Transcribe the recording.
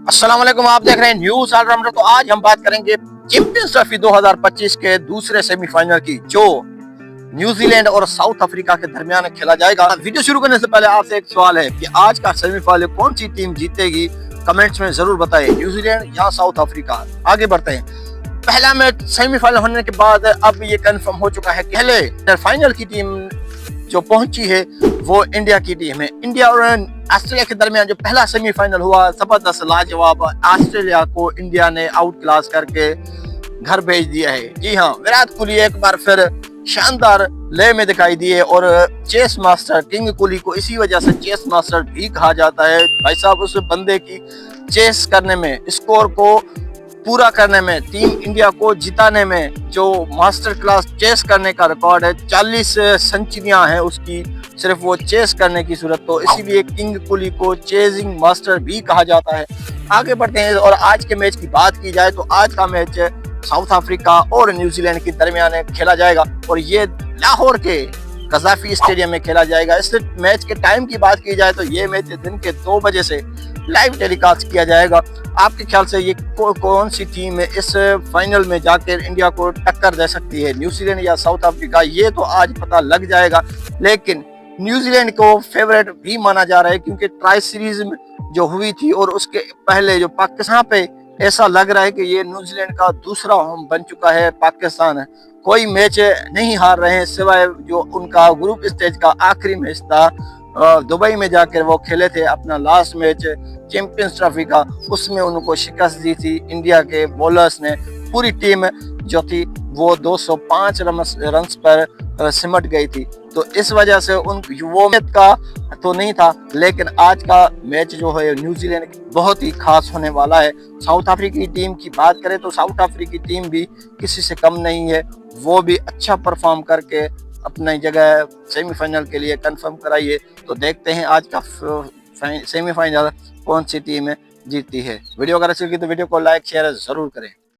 अस्सलाम वालेकुम, आप देख रहे हैं न्यूज ऑलराउंडर। तो आज हम बात करेंगे चैंपियंस ट्रॉफी 2025 के दूसरे सेमीफाइनल की, जो न्यूजीलैंड और साउथ अफ्रीका के दरमियान खेला जाएगा। वीडियो शुरू करने से पहले आपसे एक सवाल है कि आज का सेमीफाइनल कौन सी टीम जीतेगी, कमेंट्स में जरूर बताएं, न्यूजीलैंड या साउथ अफ्रीका। आगे बढ़ते हैं। पहला मैच सेमीफाइनल होने के बाद अब ये कंफर्म हो चुका है कि पहले फाइनल की टीम जो पहुंची है वो इंडिया की टीम है। इंडिया और ऑस्ट्रेलिया के दरमियान जो पहला सेमीफाइनल हुआ, जबरदस्त लाजवाब, ऑस्ट्रेलिया को इंडिया ने आउट क्लास करके घर भेज दिया है। जी हाँ, विराट कोहली एक बार फिर शानदार लय में दिखाई दिए और चेस मास्टर किंग कोहली को इसी वजह से चेस मास्टर भी कहा जाता है। भाई साहब, उस बंदे की चेस करने में, स्कोर को पूरा करने में, टीम इंडिया को जिताने में जो मास्टर क्लास चेस करने का रिकॉर्ड है, 40 सेंचुरियां हैं उसकी सिर्फ वो चेस करने की सूरत। तो इसीलिए किंग कोहली को चेजिंग मास्टर भी कहा जाता है। आगे बढ़ते हैं और आज के मैच की बात की जाए तो आज का मैच साउथ अफ्रीका और न्यूजीलैंड के दरमियान खेला जाएगा और ये लाहौर के कजाफी स्टेडियम में खेला जाएगा। इस मैच के टाइम की बात की जाए तो ये मैच दिन के 2 बजे से लाइव टेलीकास्ट किया जाएगा। आपके ख्याल से ये कौन सी टीम इस फाइनल में जाकर इंडिया को टक्कर दे सकती है, न्यूजीलैंड या साउथ अफ्रीका? ये तो आज पता लग जाएगा, लेकिन न्यूजीलैंड को फेवरेट भी माना जा रहा है क्योंकि ट्राई सीरीज जो हुई थी और उसके पहले जो पाकिस्तान पे ऐसा लग रहा है कि ये न्यूजीलैंड का दूसरा होम बन चुका है। पाकिस्तान कोई मैच नहीं हार रहे हैं सिवाय जो उनका ग्रुप स्टेज का आखिरी मैच था, दुबई में जाकर वो खेले थे अपना लास्ट मैच चैंपियंस ट्रॉफी का, उसमें उनको शिकस्त दी थी इंडिया के बॉलर्स ने। पूरी टीम जो थी वो 205 रन पर सिमट गई थी। तो इस वजह से उन वो मैच का तो नहीं था, लेकिन आज का मैच जो है न्यूजीलैंड बहुत ही खास होने वाला है। साउथ अफ्रीका की टीम की बात करें तो साउथ अफ्रीका की टीम भी किसी से कम नहीं है, वो भी अच्छा परफॉर्म करके अपनी जगह सेमीफाइनल के लिए कंफर्म कराइए। तो देखते हैं आज का सेमीफाइनल कौन सी टीम जीतती है। वीडियो अगर अच्छी लगी तो वीडियो को लाइक शेयर जरूर करें।